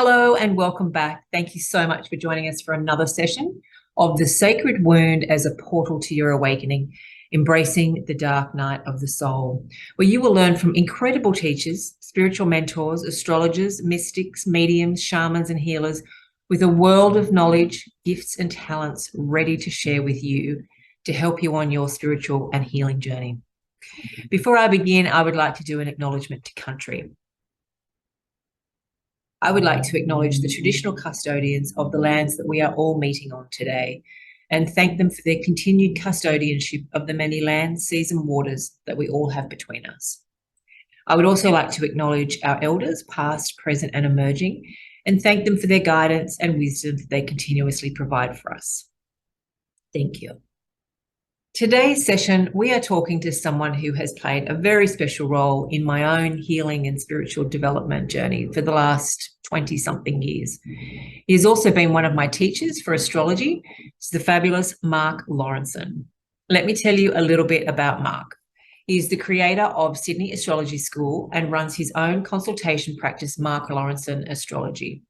Hello and welcome back. Thank you so much for joining us for another session of The Sacred Wound as a Portal to Your Awakening, Embracing the Dark Night of the Soul, where you will learn from incredible teachers, spiritual mentors, astrologers, mystics, mediums, shamans, and healers with a world of knowledge, gifts, and talents ready to share with you to help you on your spiritual and healing journey. Before I begin, I would like to do an acknowledgement to country. I would like to acknowledge the traditional custodians of the lands that we are all meeting on today and thank them for their continued custodianship of the many lands, seas, and waters that we all have between us. I would also like to acknowledge our elders, past, present, and emerging, and thank them for their guidance and wisdom that they continuously provide for us. Thank you. Today's session, we are talking to someone who has played a very special role in my own healing and spiritual development journey for the last 20-something years. He has also been one of my teachers for astrology. It's the fabulous Marc Laurenson. Let me tell you a little bit about Marc. He is the creator of Sydney Astrology School and runs his own consultation practice, Marc Laurenson Astrology.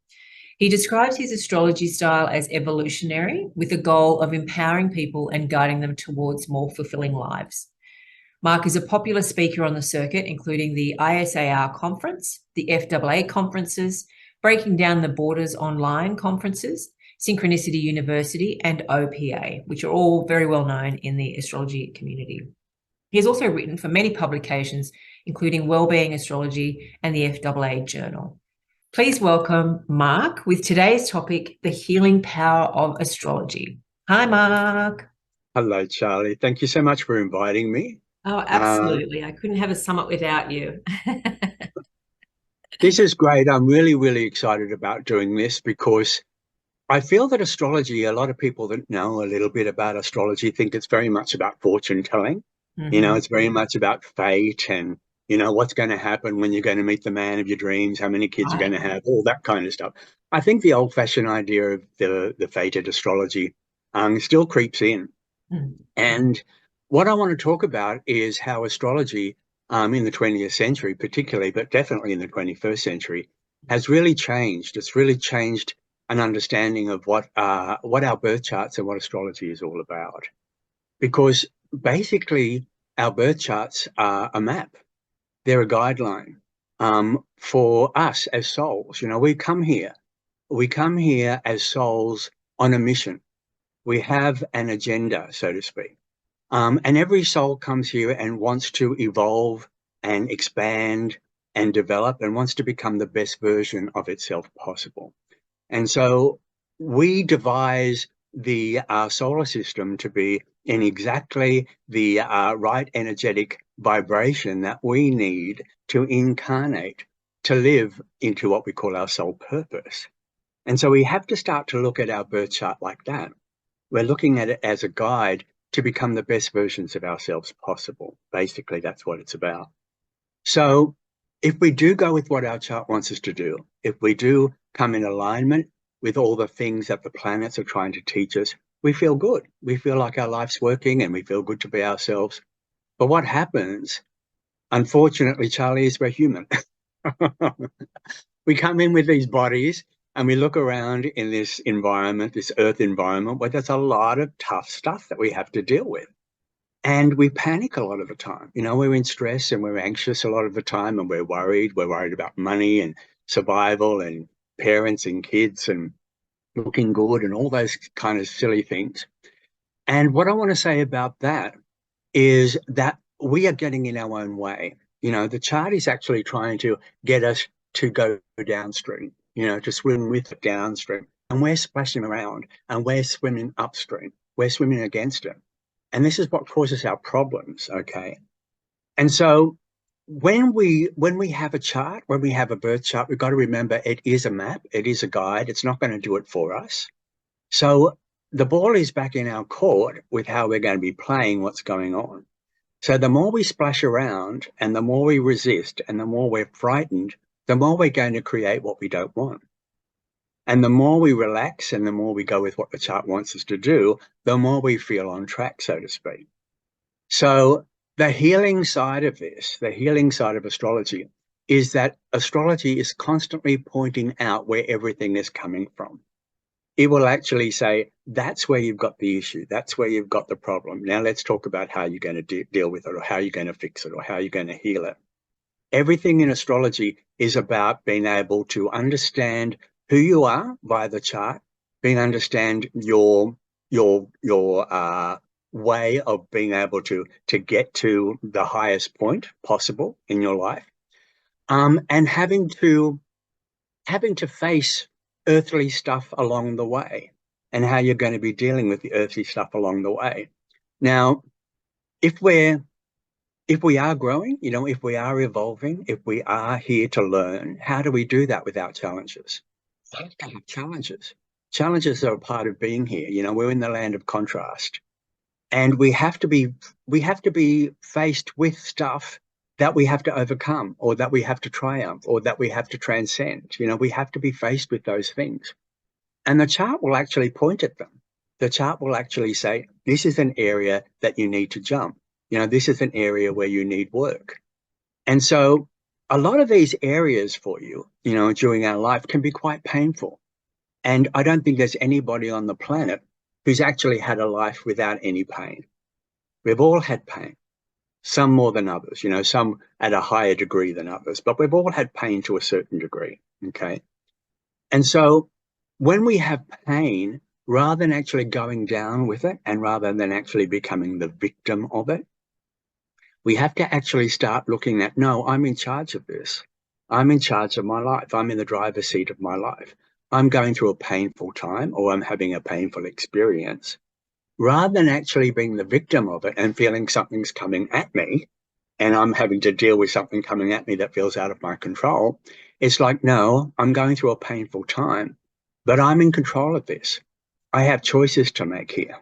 He describes his astrology style as evolutionary, with the goal of empowering people and guiding them towards more fulfilling lives. Marc is a popular speaker on the circuit, including the ISAR conference, the FAA conferences, Breaking Down the Borders online conferences, Synchronicity University, and OPA, which are all very well known in the astrology community. He has also written for many publications, including Wellbeing Astrology and the FAA Journal. Please welcome Marc with today's topic, the healing power of astrology. Hi, Marc. Hello, Charlie. Thank you so much for inviting me. Oh, absolutely. I couldn't have a summit without you. This is great. I'm really, really excited about doing this because I feel that astrology, a lot of people that know a little bit about astrology think it's very much about fortune telling. It's very much about fate and what's going to happen when you're going to meet the man of your dreams, how many kids you're going to have, all that kind of stuff. I think the old-fashioned idea of the fated astrology still creeps in. And what I want to talk about is how astrology in the 20th century, particularly, but definitely in the 21st century, has really changed. It's really changed an understanding of what our birth charts and what astrology is all about. Because basically, our birth charts are a map. They're a guideline for us as souls. We come here as souls on a mission. We have an agenda, so to speak. And every soul comes here and wants to evolve and expand and develop and wants to become the best version of itself possible. And so we devise the solar system to be in exactly the right energetic vibration that we need to incarnate, to live into what we call our soul purpose. And so we have to start to look at our birth chart like that. We're looking at it as a guide to become the best versions of ourselves possible. Basically, that's what it's about. So if we do go with what our chart wants us to do, if we do come in alignment with all the things that the planets are trying to teach us, we feel good. We feel like our life's working and we feel good to be ourselves. But what happens, unfortunately, Charlie, is we're human. We come in with these bodies and we look around in this environment, this earth environment, where there's a lot of tough stuff that we have to deal with. And we panic a lot of the time. We're in stress and we're anxious a lot of the time and we're worried. We're worried about money and survival and parents and kids and looking good and all those kind of silly things. And what I want to say about that is that we are getting in our own way. The chart is actually trying to get us to go downstream, to swim with it downstream. And we're splashing around and we're swimming upstream. We're swimming against it. And this is what causes our problems, okay? And so when we have a chart, when we have a birth chart, we've got to remember it is a map, it is a guide, it's not going to do it for us. So the ball is back in our court with how we're going to be playing what's going on. So the more we splash around and the more we resist and the more we're frightened, the more we're going to create what we don't want. And the more we relax and the more we go with what the chart wants us to do, the more we feel on track, so to speak. So the healing side of this, the healing side of astrology, is that astrology is constantly pointing out where everything is coming from. It will actually say, that's where you've got the issue. That's where you've got the problem. Now let's talk about how you're going to deal with it, or how you're going to fix it, or how you're going to heal it. Everything in astrology is about being able to understand who you are via the chart, being understand your way of being able to get to the highest point possible in your life, and having to face earthly stuff along the way, and how you're going to be dealing with the earthly stuff along the way. Now, if we are growing, if we are evolving, if we are here to learn, how do we do that without challenges? We have to have challenges. Challenges are a part of being here. We're in the land of contrast, and we have to be faced with stuff that we have to overcome, or that we have to triumph, or that we have to transcend. We have to be faced with those things. And the chart will actually point at them. The chart will actually say, this is an area that you need to jump. This is an area where you need work. And so a lot of these areas for you, during our life can be quite painful. And I don't think there's anybody on the planet who's actually had a life without any pain. We've all had pain. Some more than others, some at a higher degree than others, but we've all had pain to a certain degree, okay? And so when we have pain, rather than actually going down with it, and rather than actually becoming the victim of it, we have to actually start looking at, no, I'm in charge of this. I'm in charge of my life. I'm in the driver's seat of my life. I'm going through a painful time, or I'm having a painful experience. Rather than actually being the victim of it and feeling something's coming at me, and I'm having to deal with something coming at me that feels out of my control, it's like, no, I'm going through a painful time, but I'm in control of this. I have choices to make here.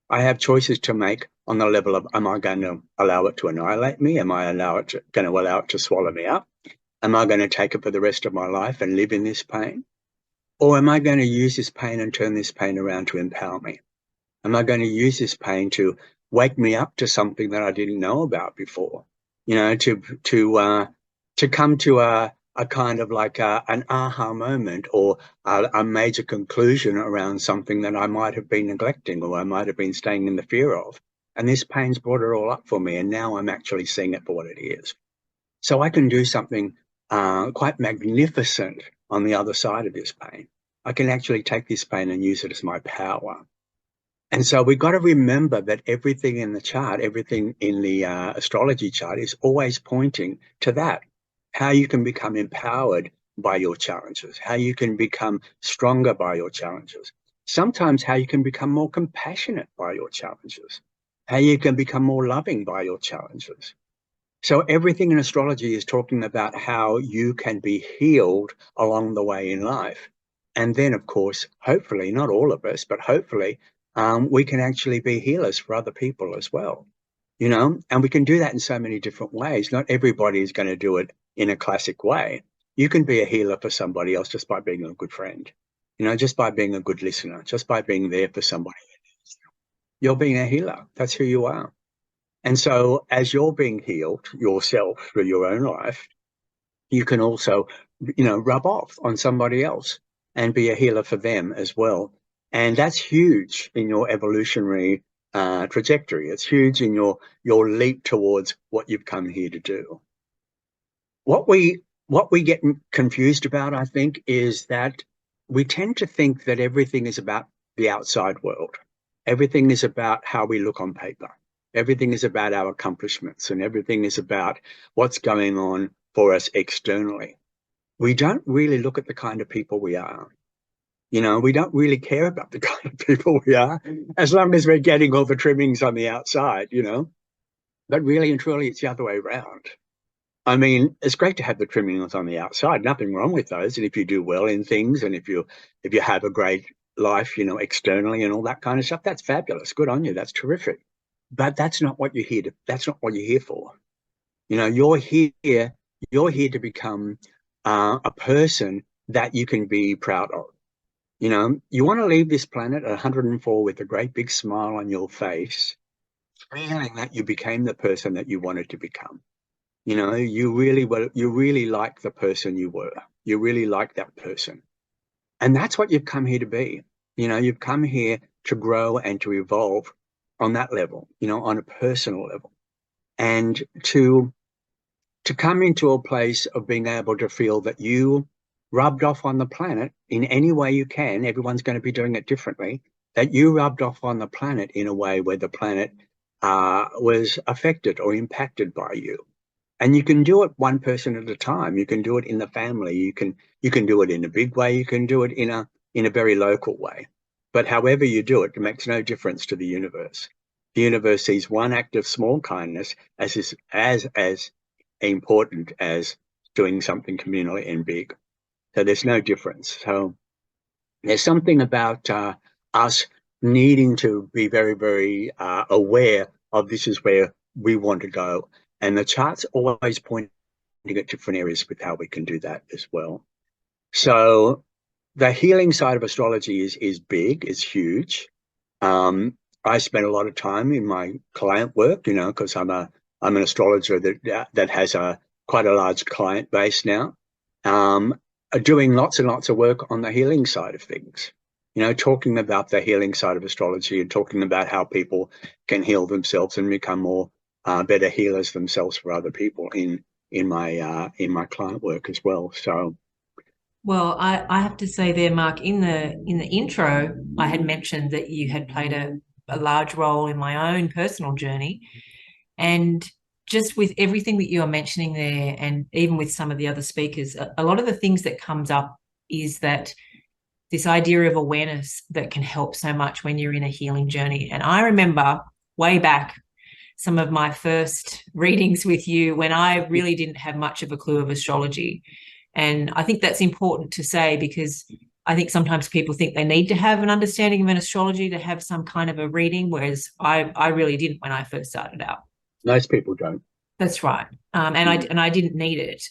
I have choices to make on the level of, am I going to allow it to annihilate me? Am I going to allow it to swallow me up? Am I going to take it for the rest of my life and live in this pain? Or am I going to use this pain and turn this pain around to empower me? Am I going to use this pain to wake me up to something that I didn't know about before? To come to a kind of like an aha moment, or a major conclusion around something that I might have been neglecting, or I might have been staying in the fear of. And this pain's brought it all up for me, and now I'm actually seeing it for what it is. So I can do something quite magnificent on the other side of this pain. I can actually take this pain and use it as my power. And so we've got to remember that everything in the chart, everything in the astrology chart is always pointing to that, how you can become empowered by your challenges, how you can become stronger by your challenges, sometimes how you can become more compassionate by your challenges, how you can become more loving by your challenges. So everything in astrology is talking about how you can be healed along the way in life. And then, of course, hopefully, not all of us, but hopefully, we can actually be healers for other people as well, and we can do that in so many different ways. Not everybody is going to do it in a classic way. You can be a healer for somebody else just by being a good friend, just by being a good listener, just by being there for somebody. You're being a healer. That's who you are. And so as you're being healed yourself through your own life, you can also, rub off on somebody else and be a healer for them as well. And that's huge in your evolutionary trajectory. It's huge in your leap towards what you've come here to do. What we get confused about, I think, is that we tend to think that everything is about the outside world. Everything is about how we look on paper. Everything is about our accomplishments, and everything is about what's going on for us externally. We don't really look at the kind of people we are. We don't really care about the kind of people we are, as long as we're getting all the trimmings on the outside, But really and truly, it's the other way around. I mean, it's great to have the trimmings on the outside. Nothing wrong with those. And if you do well in things, and if you have a great life, externally and all that kind of stuff, that's fabulous. Good on you. That's terrific. But that's not what you're here to. That's not what you're here for. You're here. You're here to become a person that you can be proud of. You want to leave this planet at 104 with a great big smile on your face, feeling that you became the person that you wanted to become. You really like the person you were. You really like that person. And that's what you've come here to be. You've come here to grow and to evolve on that level, on a personal level. And to come into a place of being able to feel that you rubbed off on the planet in any way you can. Everyone's going to be doing it differently. That you rubbed off on the planet in a way where the planet was affected or impacted by you. And you can do it one person at a time. You can do it in the family. You can do it in a big way. You can do it in a very local way. But however you do it, it makes no difference to the universe. The universe sees one act of small kindness as important as doing something communally and big. So there's no difference. So there's something about us needing to be very, very aware of this is where we want to go. And the chart's always pointing at different areas with how we can do that as well. So the healing side of astrology is big, it's huge. I spend a lot of time in my client work, because I'm an astrologer that has quite a large client base now, doing lots and lots of work on the healing side of things. Talking about the healing side of astrology and talking about how people can heal themselves and become more better healers themselves for other people in my client work as well. So, well, I have to say there, Mark, in the intro, I had mentioned that you had played a large role in my own personal journey, and just with everything that you are mentioning there, and even with some of the other speakers, a lot of the things that comes up is that this idea of awareness that can help so much when you're in a healing journey. And I remember way back some of my first readings with you when I really didn't have much of a clue of astrology. And I think that's important to say, because I think sometimes people think they need to have an understanding of an astrology to have some kind of a reading, whereas I really didn't when I first started out. Most people don't. That's right. And I didn't need it.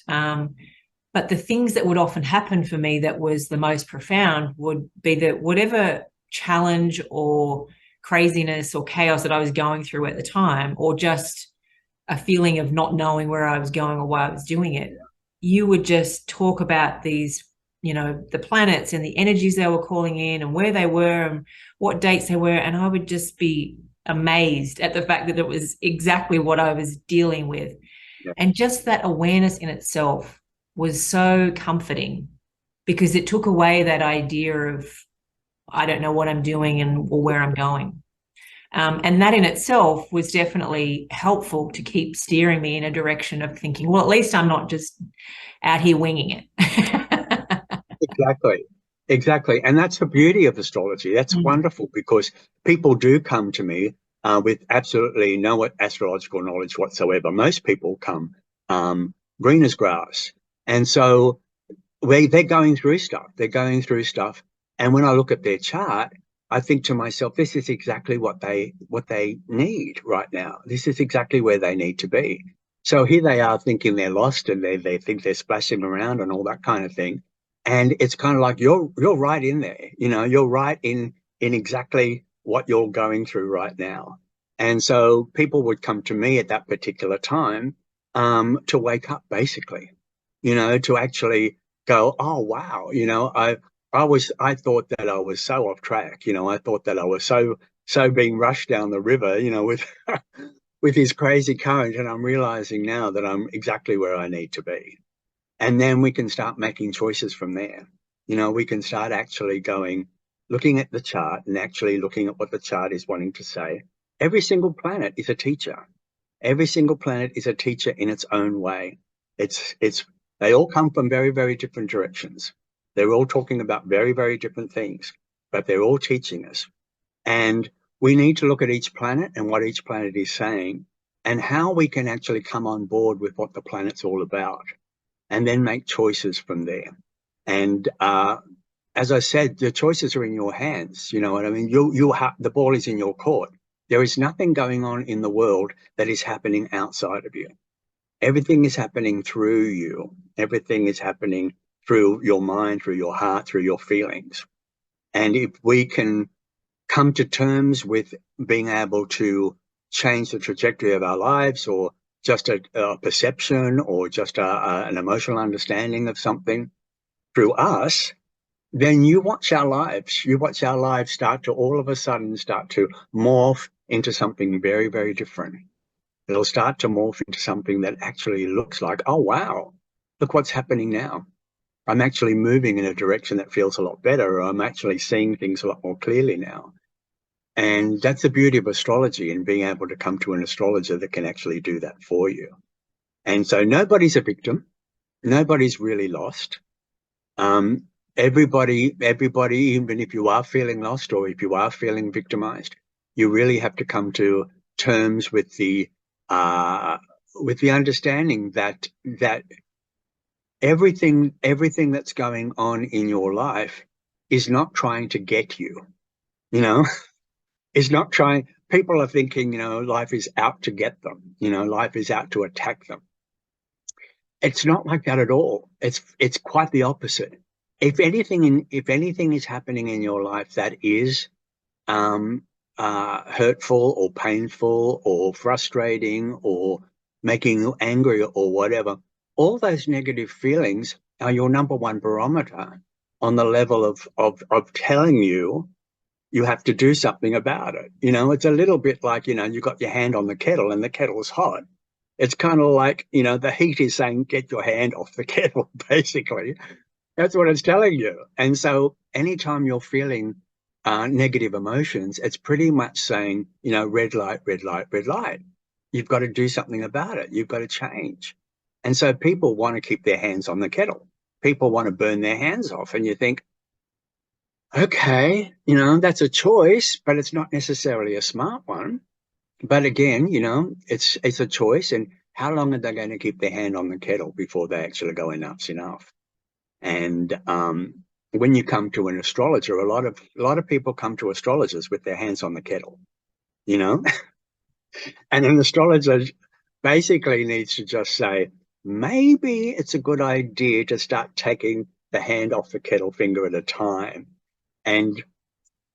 But the things that would often happen for me that was the most profound would be that whatever challenge or craziness or chaos that I was going through at the time, or just a feeling of not knowing where I was going or why I was doing it, you would just talk about these, the planets and the energies they were calling in and where they were and what dates they were. And I would just be amazed at the fact that it was exactly what I was dealing with. Yeah. And just that awareness in itself was so comforting, because it took away that idea of, I don't know what I'm doing or where I'm going. And that in itself was definitely helpful to keep steering me in a direction of thinking, well, at least I'm not just out here winging it. Exactly. And that's the beauty of astrology. That's wonderful, because people do come to me with absolutely no astrological knowledge whatsoever. Most people come green as grass. And so they're going through stuff. And when I look at their chart, I think to myself, this is exactly what they need right now. This is exactly where they need to be. So here they are thinking they're lost, and they think they're splashing around and all that kind of thing. And it's kind of like you're right in there. You're right in exactly what you're going through right now. And so people would come to me at that particular time to wake up, basically, to actually go, oh, wow, I thought that I was so off track. I thought that I was so being rushed down the river, with with this crazy current, and I'm realizing now that I'm exactly where I need to be. And then we can start making choices from there. We can start actually looking at the chart and actually looking at what the chart is wanting to say. Every single planet is a teacher. Every single planet is a teacher in its own way. They all come from very, very different directions. They're all talking about very, very different things, but they're all teaching us. And we need to look at each planet and what each planet is saying, and how we can actually come on board with what the planet's all about, and then make choices from there. And as I said, the choices are in your hands. You know what I mean? The ball is in your court. There is nothing going on in the world that is happening outside of you. Everything is happening through you. Everything is happening through your mind, through your heart, through your feelings. And if we can come to terms with being able to change the trajectory of our lives, or a perception or just an emotional understanding of something through us, then you watch our lives start to all of a sudden start to morph into something very, very different. It'll start to morph into something that actually looks like, oh, wow, look what's happening now. I'm actually moving in a direction that feels a lot better, or I'm actually seeing things a lot more clearly now. And that's the beauty of astrology, and being able to come to an astrologer that can actually do that for you. And so nobody's a victim. Nobody's really lost. Everybody, even if you are feeling lost or if you are feeling victimized, you really have to come to terms with the understanding that everything that's going on in your life is not trying to get you, is not trying. People are thinking, life is out to get them, life is out to attack them. It's not like that at all. It's quite the opposite. If anything is happening in your life that is hurtful or painful or frustrating or making you angry or whatever, all those negative feelings are your number one barometer on the level of telling you have to do something about it. It's a little bit like, you got your hand on the kettle and the kettle's hot. It's kind of like, the heat is saying, get your hand off the kettle, basically. That's what it's telling you. And so anytime you're feeling negative emotions, it's pretty much saying, red light, red light, red light. You've got to do something about it. You've got to change. And so people want to keep their hands on the kettle. People want to burn their hands off. And you think, okay, that's a choice, but it's not necessarily a smart one. But again, it's a choice. And how long are they going to keep their hand on the kettle before they actually go, enough's enough? And when you come to an astrologer, a lot of people come to astrologers with their hands on the kettle, and an astrologer basically needs to just say, maybe it's a good idea to start taking the hand off the kettle finger at a time. And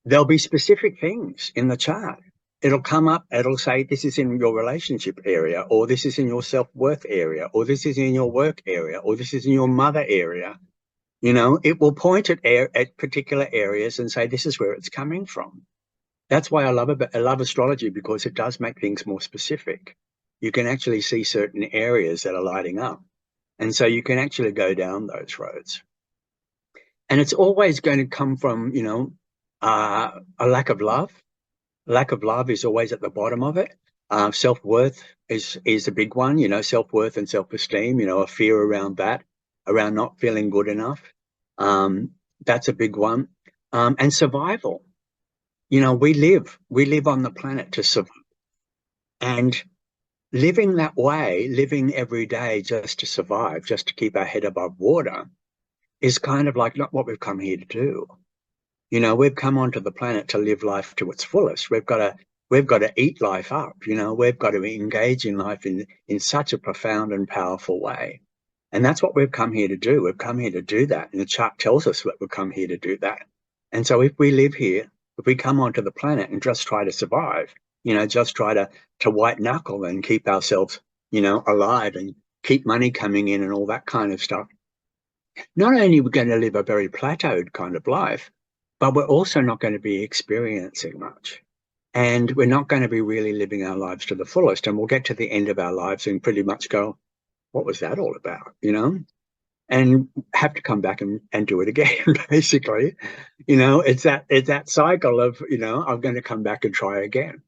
there'll be specific things in the chart. It'll come up, it'll say, this is in your relationship area, or this is in your self-worth area, or this is in your work area, or this is in your mother area. It will point at particular areas and say, this is where it's coming from. That's why I love astrology, because it does make things more specific. You can actually see certain areas that are lighting up. And so you can actually go down those roads. And it's always going to come from, a lack of love. Lack of love is always at the bottom of it. Self-worth is a big one, self-worth and self-esteem, a fear around that, around not feeling good enough. That's a big one. And survival. We live on the planet to survive. And living that way, living every day just to survive, just to keep our head above water, is kind of like not what we've come here to do. We've come onto the planet to live life to its fullest. We've got to eat life up. We've got to engage in life in such a profound and powerful way. And that's what we've come here to do. We've come here to do that. And the chart tells us that we've come here to do that. And so if we live here, if we come onto the planet and just try to survive, just try to white knuckle and keep ourselves, alive and keep money coming in and all that kind of stuff, not only are we going to live a very plateaued kind of life, but we're also not going to be experiencing much. And we're not going to be really living our lives to the fullest. And we'll get to the end of our lives and pretty much go, what was that all about, and have to come back and do it again, basically. It's that cycle of, I'm going to come back and try again.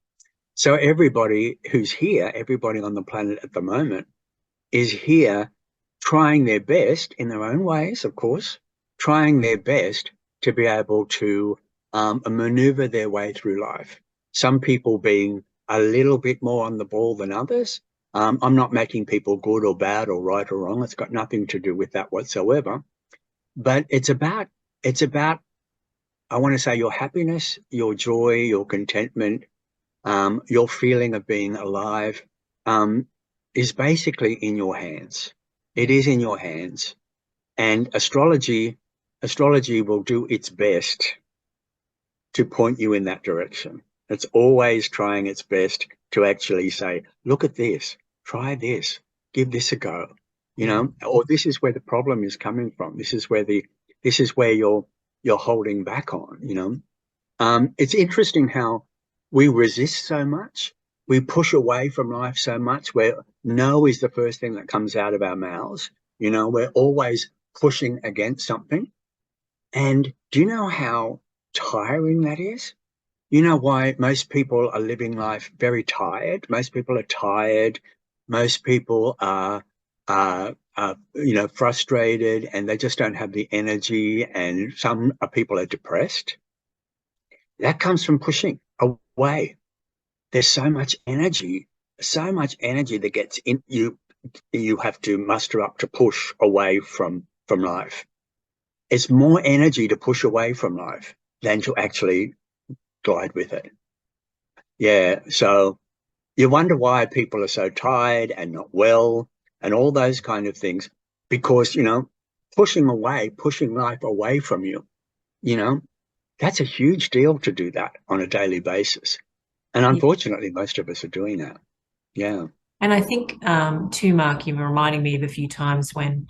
So everybody who's here, everybody on the planet at the moment is here trying their best in their own ways, of course, trying their best to be able to maneuver their way through life. Some people being a little bit more on the ball than others. I'm not making people good or bad or right or wrong. It's got nothing to do with that whatsoever. But it's about, I want to say, your happiness, your joy, your contentment, your feeling of being alive is basically in your hands. It is in your hands. And astrology will do its best to point you in that direction. It's always trying its best to actually say, look at this. try this, give this a go, you know, or this is where the problem is coming from. This is where you're holding back on, you know. It's interesting how we resist so much. We push away from life so much, where no is the first thing that comes out of our mouths. You know, we're always pushing against something. And do you know how tiring that is? You know why most people are living life very tired? Most people are tired. Most people are you know, frustrated, and they just don't have the energy. And some people are depressed. That comes from pushing away. There's so much energy that gets in you. You have to muster up to push away from life. It's more energy to push away from life than to actually glide with it. Yeah. So you wonder why people are so tired and not well and all those kind of things, because, you know, pushing life away from you, you know, that's a huge deal to do that on a daily basis. And unfortunately, most of us are doing that. Yeah. And I think, too, Mark, you were reminding me of a few times when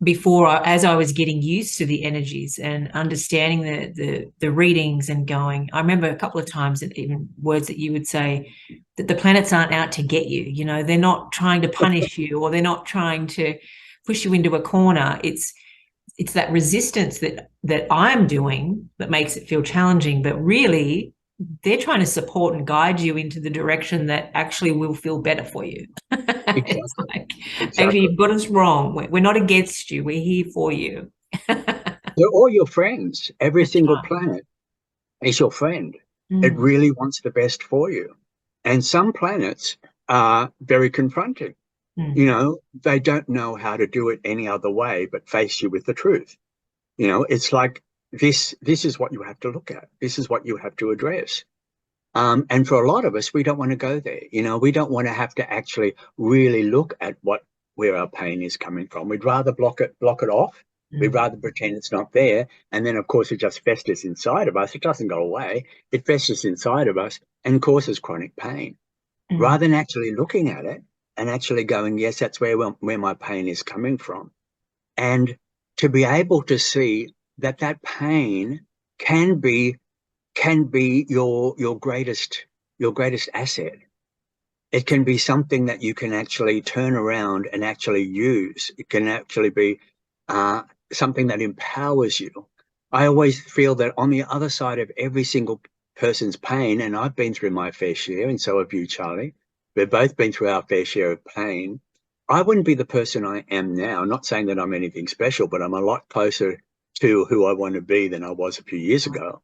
as I was getting used to the energies and understanding the readings and going, I remember a couple of times, and even words that you would say, that the planets aren't out to get you. You know, they're not trying to punish you, or they're not trying to push you into a corner. It's that resistance that I'm doing that makes it feel challenging, but really they're trying to support and guide you into the direction that actually will feel better for you. Exactly. It's like, Exactly. actually, you've got us wrong. We're not against you. We're here for you. They're all your friends. Every single planet is your friend. It really wants the best for you. And some planets are very confronting. You know, they don't know how to do it any other way but face you with the truth. You know, it's like this is what you have to look at. This is what you have to address. And for a lot of us, we don't want to go there. You know, we don't want to have to actually really look at where our pain is coming from. We'd rather block it off. We'd rather pretend it's not there. And then, of course, it just festers inside of us. It doesn't go away. It festers inside of us and causes chronic pain. Rather than actually looking at it and actually going, yes, that's where my pain is coming from. And to be able to see that pain can be your greatest asset. It can be something that you can actually turn around and actually use. It can actually be something that empowers you. I always feel that on the other side of every single person's pain, and I've been through my fair share, and so have you, Charlie. We've both been through our fair share of pain. I wouldn't be the person I am now. Not saying that I'm anything special, but I'm a lot closer to who I want to be than I was a few years ago.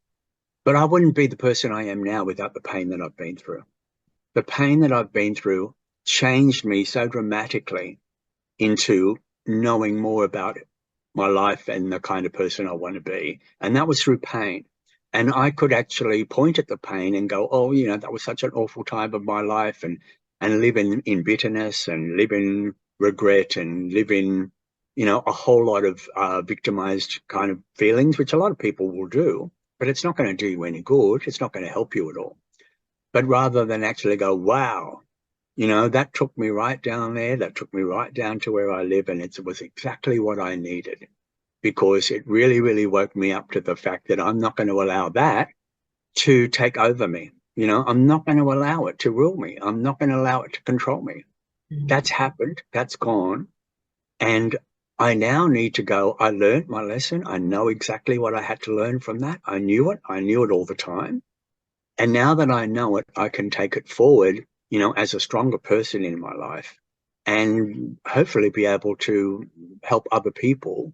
But I wouldn't be the person I am now without the pain that I've been through. The pain that I've been through changed me so dramatically into knowing more about my life and the kind of person I want to be. And that was through pain. And I could actually point at the pain and go, oh, you know, that was such an awful time of my life, and live in bitterness and live in regret and live in, you know, a whole lot of victimized kind of feelings, which a lot of people will do. But it's not going to do you any good. It's not going to help you at all. But rather than actually go, wow, you know, that took me right down there. That took me right down to where I live. And it was exactly what I needed, because it really, really woke me up to the fact that I'm not going to allow that to take over me. You know, I'm not going to allow it to rule me. I'm not going to allow it to control me. That's happened. That's gone. And I now need to go, I learned my lesson. I know exactly what I had to learn from that. I knew it. I knew it all the time. And now that I know it, I can take it forward, you know, as a stronger person in my life, and hopefully be able to help other people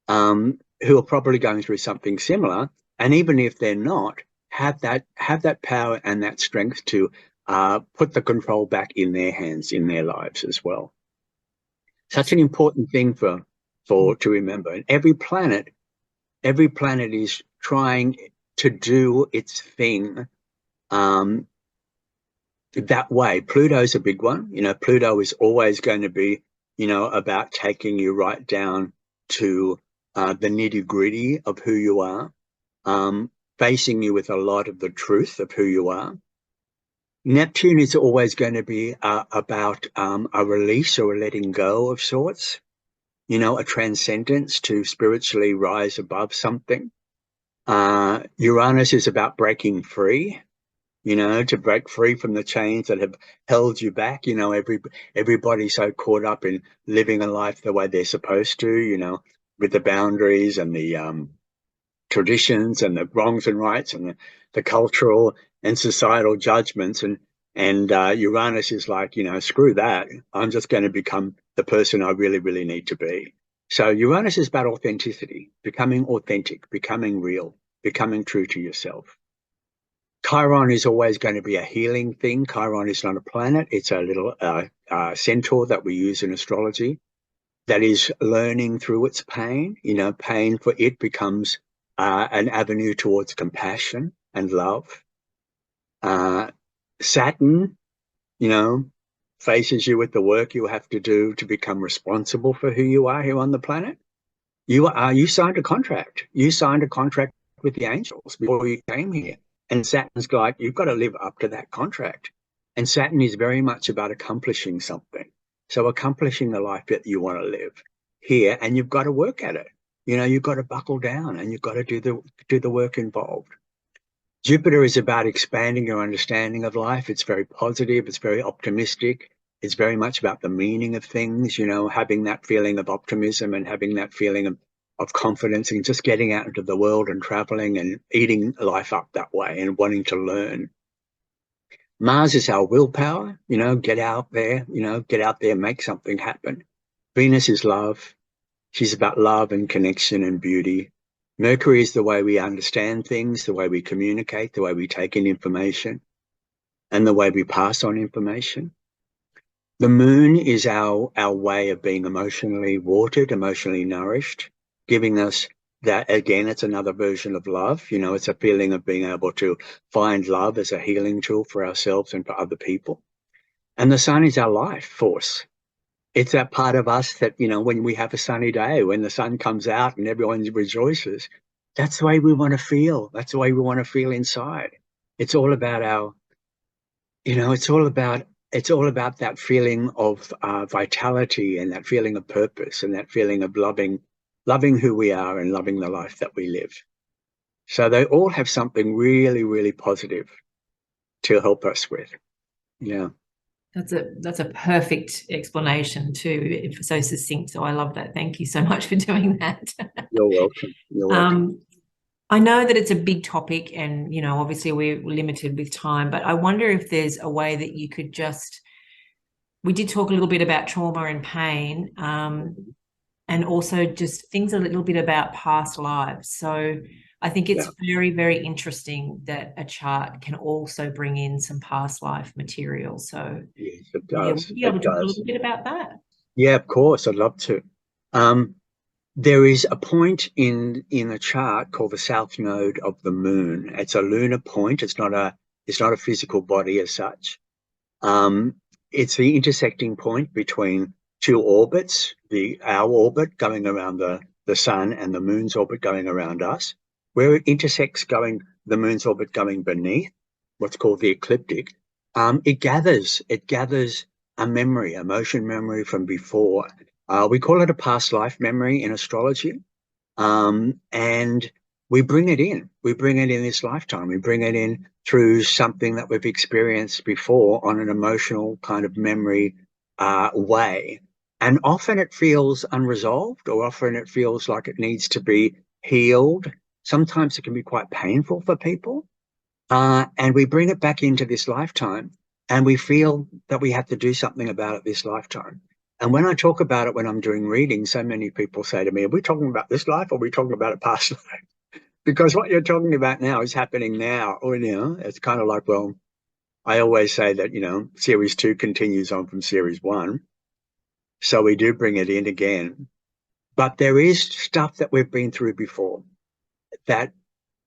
who are probably going through something similar. And even if they're not, have that power and that strength to put the control back in their hands, in their lives as well. Such an important thing to remember. And every planet is trying to do its thing that way. Pluto's a big one. You know, Pluto is always going to be, you know, about taking you right down to the nitty gritty of who you are, facing you with a lot of the truth of who you are. Neptune is always going to be about a release or a letting go of sorts, you know, a transcendence to spiritually rise above something. Uranus is about breaking free, you know, to break free from the chains that have held you back. You know, everybody's so caught up in living a life the way they're supposed to, you know, with the boundaries and the traditions and the wrongs and rights and the cultural and societal judgments. And Uranus is like, you know, screw that. I'm just going to become the person I really, really need to be. So Uranus is about authenticity, becoming authentic, becoming real, becoming true to yourself. Chiron is always going to be a healing thing. Chiron is not a planet. It's a little centaur that we use in astrology that is learning through its pain. You know, pain for it becomes an avenue towards compassion and love. Saturn, you know, faces you with the work you have to do to become responsible for who you are here on the planet. You signed a contract. You signed a contract with the angels before you came here. And Saturn's like, you've got to live up to that contract. And Saturn is very much about accomplishing something. So accomplishing the life that you want to live here, and you've got to work at it. You know, you've got to buckle down and you've got to do the work involved. Jupiter is about expanding your understanding of life. It's very positive. It's very optimistic. It's very much about the meaning of things, you know, having that feeling of optimism and having that feeling of confidence and just getting out into the world and traveling and eating life up that way and wanting to learn. Mars is our willpower, you know, get out there, you know, get out there, make something happen. Venus is love. She's about love and connection and beauty. Mercury is the way we understand things, the way we communicate, the way we take in information, and the way we pass on information. The moon is our way of being emotionally watered, emotionally nourished, giving us that, again, it's another version of love. You know, it's a feeling of being able to find love as a healing tool for ourselves and for other people. And the sun is our life force. It's that part of us that, you know, when we have a sunny day, when the sun comes out and everyone rejoices, that's the way we want to feel. That's the way we want to feel inside. It's all about our, you know, it's all about that feeling of vitality and that feeling of purpose and that feeling of loving who we are and loving the life that we live. So they all have something really, really positive to help us with. Yeah. That's a perfect explanation too. It's so succinct. So I love that. Thank you so much for doing that. You're welcome. You're welcome. I know that it's a big topic and, you know, obviously we're limited with time, but I wonder if there's a way that you could just, we did talk a little bit about trauma and pain, and also just things a little bit about past lives. So I think it's very, very interesting that a chart can also bring in some past life material. So yes, it does. would you be able to talk a little bit about that? Yeah, of course. I'd love to. There is a point in a chart called the south node of the moon. It's a lunar point. It's not a physical body as such. It's the intersecting point between two orbits, our orbit going around the sun and the moon's orbit going around us. Where it intersects the moon's orbit going beneath, what's called the ecliptic, it gathers a memory, emotion memory from before. We call it a past life memory in astrology. And we bring it in. We bring it in this lifetime. We bring it in through something that we've experienced before on an emotional kind of memory way. And often it feels unresolved, or often it feels like it needs to be healed. Sometimes it can be quite painful for people. And we bring it back into this lifetime, and we feel that we have to do something about it this lifetime. And when I talk about it, when I'm doing readings, so many people say to me, are we talking about this life or are we talking about a past life? Because what you're talking about now is happening now. Or, you know, it's kind of like, well, I always say that, you know, series 2 continues on from series 1. So we do bring it in again. But there is stuff that we've been through before that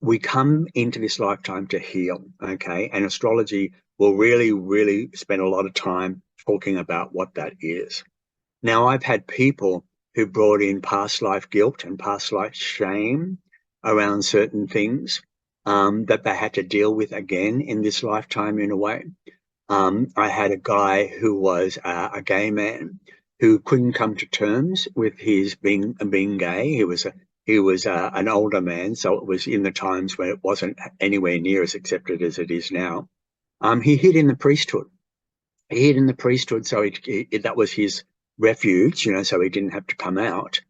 we come into this lifetime to heal, okay? And astrology will really, really spend a lot of time talking about what that is. Now, I've had people who brought in past life guilt and past life shame around certain things that they had to deal with again in this lifetime in a way. I had a guy who was a gay man who couldn't come to terms with his being gay. He was an older man, so it was in the times when it wasn't anywhere near as accepted as it is now. He hid in the priesthood. He hid in the priesthood, so that was his refuge, so he didn't have to come out.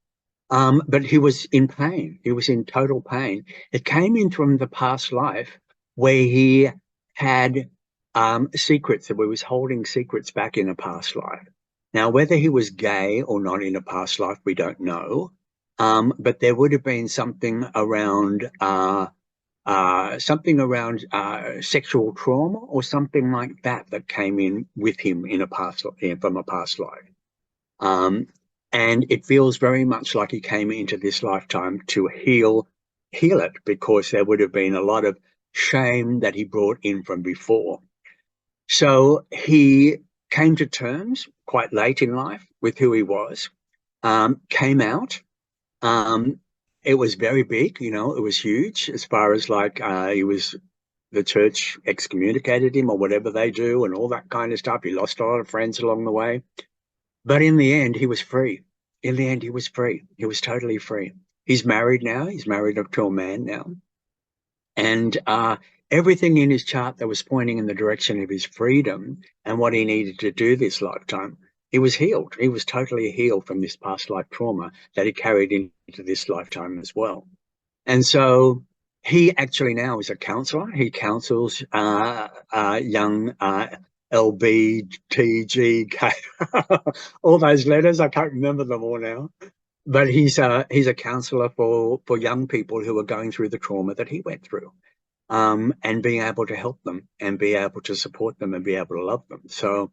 But he was in pain. He was in total pain. It came in from the past life where he had secrets, that he was holding secrets back in a past life. Now, whether he was gay or not in a past life, we don't know. But there would have been something around sexual trauma or something like that that came in with him in from a past life. And it feels very much like he came into this lifetime to heal it, because there would have been a lot of shame that he brought in from before. So he came to terms quite late in life with who he was, came out. It was very big, it was huge, as far as like the church excommunicated him or whatever they do and all that kind of stuff. He lost a lot of friends along the way. But in the end, he was free. In the end, he was free. He was totally free. He's married now. He's married to a man now. And everything in his chart that was pointing in the direction of his freedom and what he needed to do this lifetime, he was healed. He was totally healed from this past life trauma that he carried into this lifetime as well. And so he actually now is a counselor. He counsels young LBTGK, all those letters. I can't remember them all now. But he's a counsellor for young people who are going through the trauma that he went through, and being able to help them and be able to support them and be able to love them. So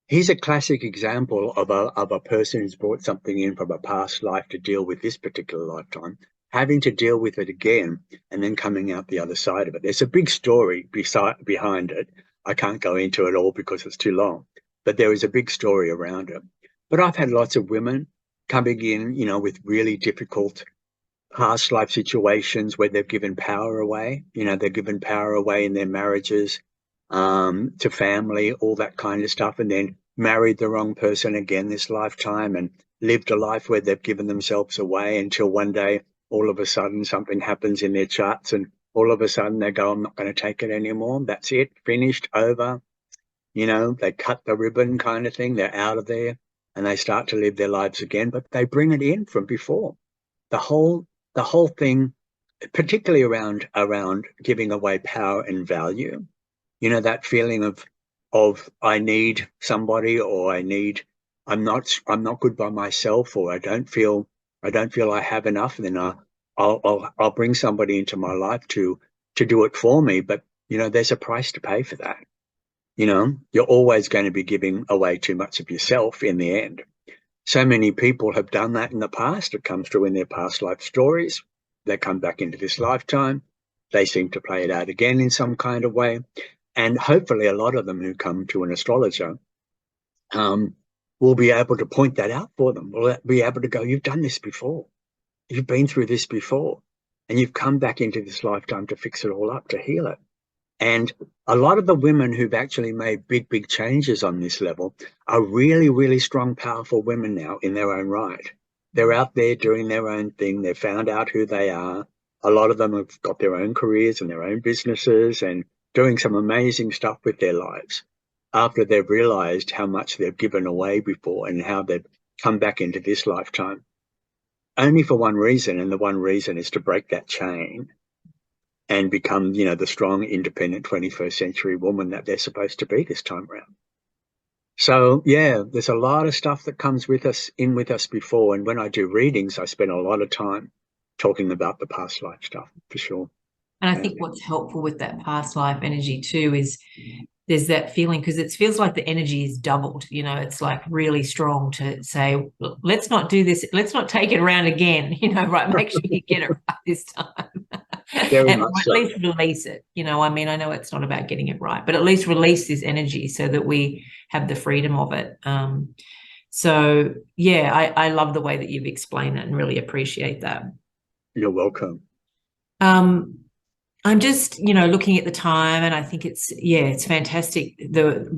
he's a classic example of a person who's brought something in from a past life to deal with this particular lifetime, having to deal with it again, and then coming out the other side of it. There's a big story behind it. I can't go into it all because it's too long, but there is a big story around it. But I've had lots of women coming in, with really difficult past life situations where they've given power away. They've given power away in their marriages, to family, all that kind of stuff, and then married the wrong person again this lifetime and lived a life where they've given themselves away until one day, all of a sudden, something happens in their charts and all of a sudden they go, I'm not going to take it anymore. That's it, finished, over. They cut the ribbon kind of thing. They're out of there and they start to live their lives again, but they bring it in from before. The whole thing, particularly around giving away power and value, that feeling of I need somebody, or I'm not good by myself, or I don't feel I have enough, and then I'll bring somebody into my life to do it for me. But there's a price to pay for that. You're always going to be giving away too much of yourself in the end. So many people have done that in the past. It comes through in their past life stories. They come back into this lifetime. They seem to play it out again in some kind of way. And hopefully a lot of them who come to an astrologer will be able to point that out for them. Will be able to go, you've done this before. You've been through this before. And you've come back into this lifetime to fix it all up, to heal it. And a lot of the women who've actually made big, big changes on this level are really, really strong, powerful women now in their own right. They're out there doing their own thing. They've found out who they are. A lot of them have got their own careers and their own businesses and doing some amazing stuff with their lives after they've realized how much they've given away before and how they've come back into this lifetime. Only for one reason, and the one reason is to break that chain and become, the strong, independent 21st century woman that they're supposed to be this time around. So, yeah, there's a lot of stuff that comes with us before. And when I do readings, I spend a lot of time talking about the past life stuff, for sure. And I think what's helpful with that past life energy too is there's that feeling, because it feels like the energy is doubled. It's like really strong to say, let's not do this. Let's not take it around again, right? Make sure you get it right this time. And or at least release it. I know it's not about getting it right, but at least release this energy so that we have the freedom of it. So yeah, I love the way that you've explained that and really appreciate that. You're welcome. I'm just, looking at the time, and I think it's fantastic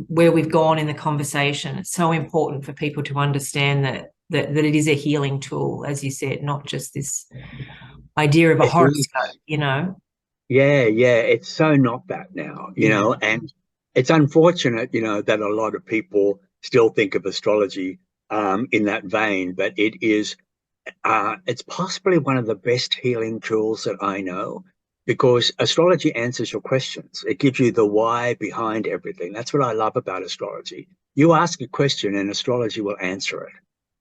where we've gone in the conversation. It's so important for people to understand that it is a healing tool, as you said, not just this idea of a It is. horoscope. Yeah, it's so not that now, and it's unfortunate, that a lot of people still think of astrology in that vein, but it's possibly one of the best healing tools that I know, because astrology answers your questions. It gives you the why behind everything. That's what I love about astrology. You ask a question and astrology will answer it.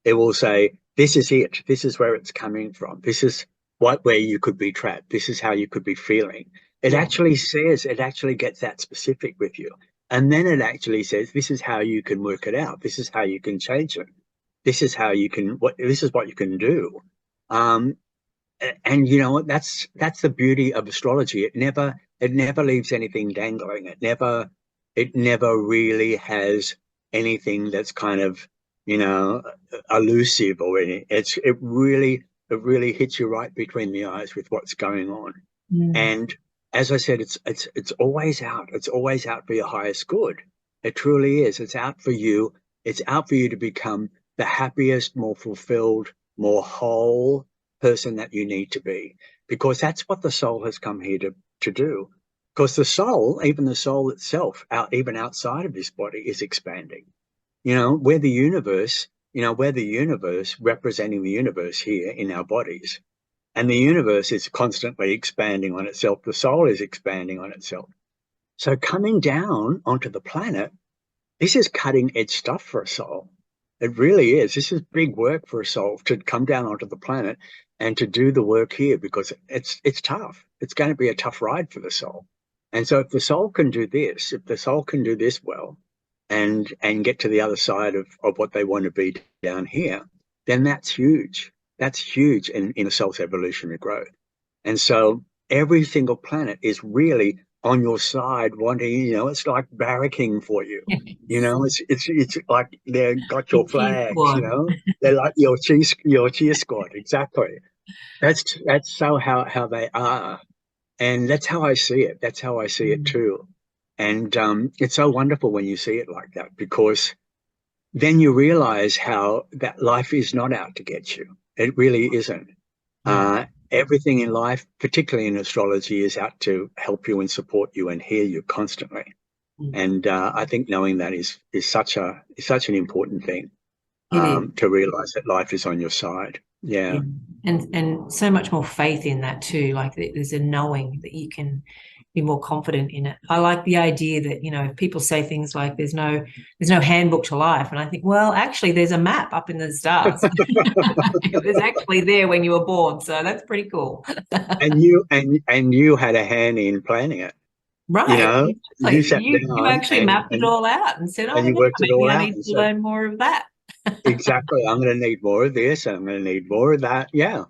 It will say, this is it. This is where it's coming from. This is where you could be trapped. This is how you could be feeling. It actually gets that specific with you. And then it actually says, this is how you can work it out. This is how you can change it. This is how you can, this is what you can do. Um, and that's the beauty of astrology. It never leaves anything dangling. It never really has anything that's kind of, elusive or any. It really hits you right between the eyes with what's going on. And as I said, it's always out. It's always out for your highest good. It truly is. It's out for you. It's out for you to become the happiest, more fulfilled, more whole person that you need to be, because that's what the soul has come here to do. Because the soul, even the soul itself, even outside of this body, is expanding. We're the universe. We're the universe representing the universe here in our bodies. And the universe is constantly expanding on itself. The soul is expanding on itself. So coming down onto the planet, this is cutting edge stuff for a soul. It really is. This is big work for a soul to come down onto the planet and to do the work here, because it's tough. It's going to be a tough ride for the soul. And so if the soul can do this, if the soul can do this well and get to the other side of what they want to be down here, then that's huge. That's huge in a soul's evolutionary growth. And so every single planet is really on your side, wanting, it's like barracking for you. It's like they've got your flags, they're like your cheer squad. Exactly. That's so how they are. And that's how I see it. That's how I see it too. And it's so wonderful when you see it like that, because then you realize how that life is not out to get you. It really isn't. Everything in life, particularly in astrology, is out to help you and support you and heal you constantly. And I think knowing that is such an important thing, to realize that life is on your side. Yeah. And so much more faith in that too. Like there's a knowing that you can be more confident in it. I like the idea that, people say things like there's no handbook to life. And I think, well, actually there's a map up in the stars. It was actually there when you were born. So that's pretty cool. And you had a hand in planning it. Right. You sat you down actually mapped it all out and said, oh, and you worked it all maybe I out. need to learn more of that. Exactly. I'm going to need more of this. I'm going to need more of that. Yeah.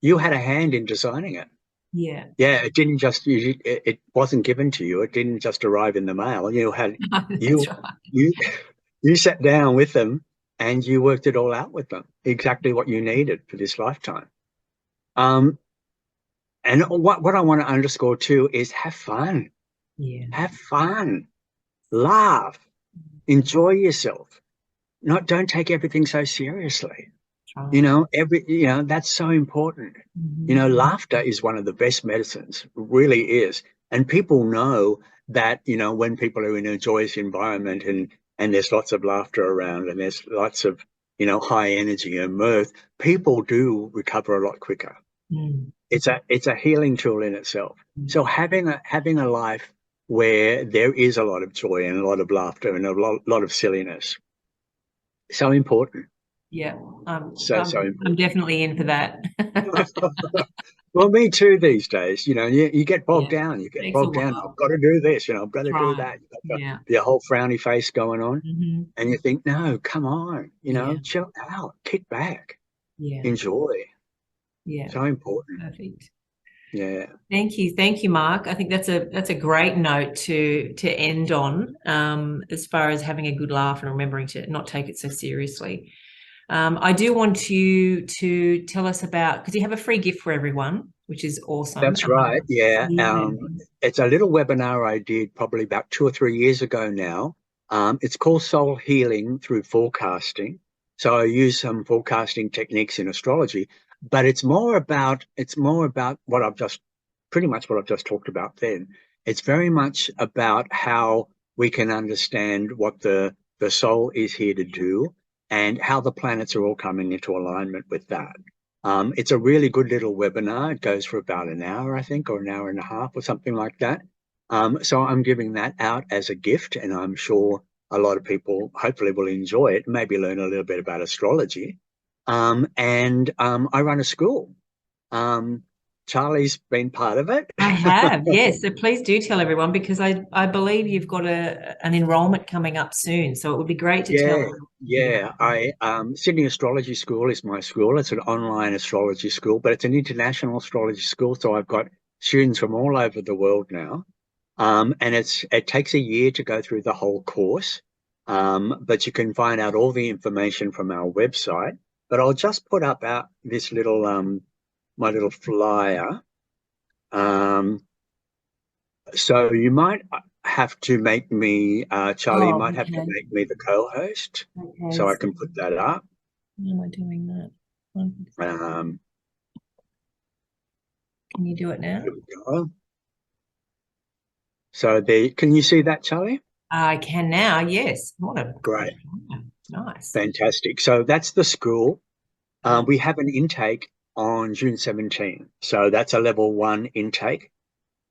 You had a hand in designing it. Yeah. Yeah. It didn't just, it wasn't given to you. It didn't just arrive in the mail. You had, That's right. you sat down with them and you worked it all out with them. Exactly what you needed for this lifetime. And what I want to underscore too is have fun. Yeah. Have fun. Laugh. Enjoy yourself. Don't take everything so seriously. That's so important. Laughter is one of the best medicines, really is. And people know that, when people are in a joyous environment and there's lots of laughter around and there's lots of, high energy and mirth, people do recover a lot quicker. It's a healing tool in itself. So having a life where there is a lot of joy and a lot of laughter and a lot of silliness, so important. Yeah, So important. I'm definitely in for that. Well, me too these days. You get bogged down. You get bogged down. I've got to do this. I've got to do that. You've got your whole frowny face going on, and you think, no, come on. Chill out, kick back, enjoy. Yeah, so important. Perfect. Yeah. Thank you, Marc. I think that's a great note to end on, as far as having a good laugh and remembering to not take it so seriously. I do want you to tell us about, because you have a free gift for everyone, which is awesome. That's right. Yeah. Yeah. It's a little webinar I did probably about 2 or 3 years ago now. It's called Soul Healing through Forecasting. So I use some forecasting techniques in astrology, but it's more about what I've just pretty much what I've just talked about then. It's very much about how we can understand what the soul is here to do and how the planets are all coming into alignment with that. It's a really good little webinar. It goes for about an hour, I think, or an hour and a half or something like that. So I'm giving that out as a gift, and I'm sure a lot of people hopefully will enjoy it, maybe learn a little bit about astrology. I run a school. Um, Charlie's been part of it. I have, yes. So please do tell everyone, because I believe you've got an enrollment coming up soon. So it would be great to tell Yeah, everyone yeah. about that. Sydney Astrology School is my school. It's an online astrology school, but it's an international astrology school. So I've got students from all over the world now. And it takes a year to go through the whole course. But you can find out all the information from our website. But I'll just put up this little my little flyer. Um, so you might have to make me, Charlie, you Oh, might have to okay. make me the co-host Okay. so I can put that up. How am I doing that? Um, Can you do it now? here we go. So can you see that, Charlie? I can now, yes. What a Great, nice. fantastic. So that's the school. Yeah. We have an intake on June 17. So that's a level 1 intake.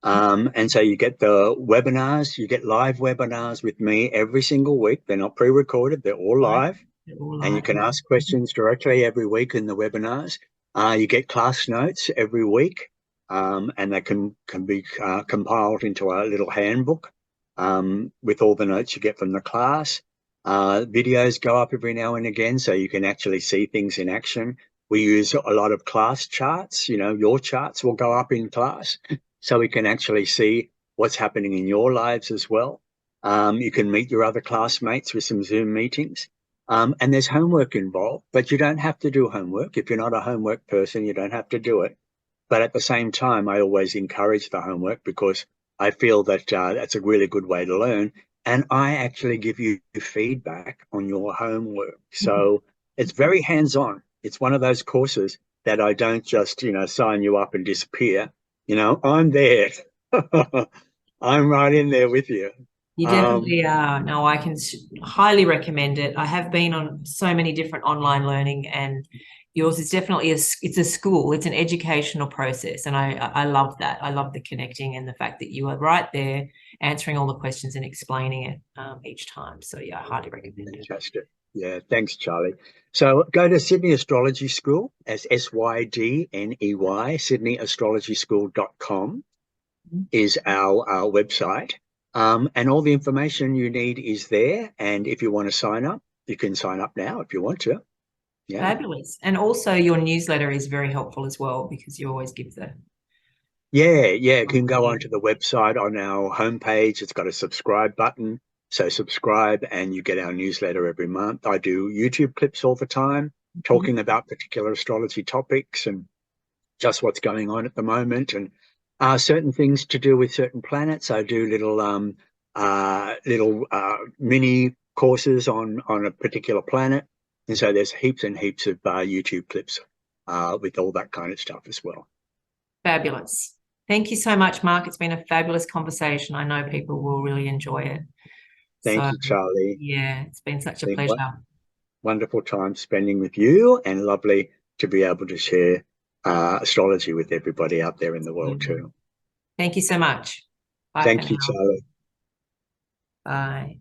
And so you get the webinars, you get live webinars with me every single week. They're not pre-recorded, they're all Right. live. They're all And you live. can ask questions directly every week in the webinars. You get class notes every week, and they can be compiled into a little handbook with all the notes you get from the class. Videos go up every now and again, so you can actually see things in action. We use a lot of class charts. Your charts will go up in class, so we can actually see what's happening in your lives as well. You can meet your other classmates with some Zoom meetings. And there's homework involved, but you don't have to do homework. If you're not a homework person, you don't have to do it. But at the same time, I always encourage the homework because I feel that that's a really good way to learn. And I actually give you feedback on your homework. So it's very hands-on. It's one of those courses that I don't just, sign you up and disappear. I'm there. I'm right in there with you. You definitely are. No, I can highly recommend it. I have been on so many different online learning, and yours is definitely it's a school. It's an educational process, and I love that. I love the connecting and the fact that you are right there answering all the questions and explaining it each time. So yeah, I highly recommend it. Fantastic. Yeah, thanks, Charlie. So go to Sydney Astrology School as SYDNEY, sydneyastrologyschool.com is our website. And all the information you need is there. And if you want to sign up, you can sign up now if you want to. Yeah. Fabulous. And also your newsletter is very helpful as well, because you always give the Yeah. You can go onto the website on our homepage. It's got a subscribe button. So subscribe and you get our newsletter every month. I do YouTube clips all the time talking about particular astrology topics and just what's going on at the moment and certain things to do with certain planets. I do little mini courses on a particular planet. And so there's heaps and heaps of YouTube clips with all that kind of stuff as well. Fabulous. Thank you so much, Marc. It's been a fabulous conversation. I know people will really enjoy it. Thank you, Charlie. Yeah, it's been such a pleasure. Wonderful time spending with you and lovely to be able to share astrology with everybody out there in the world too. Thank you so much. Bye. Thank you, Charlie. Bye.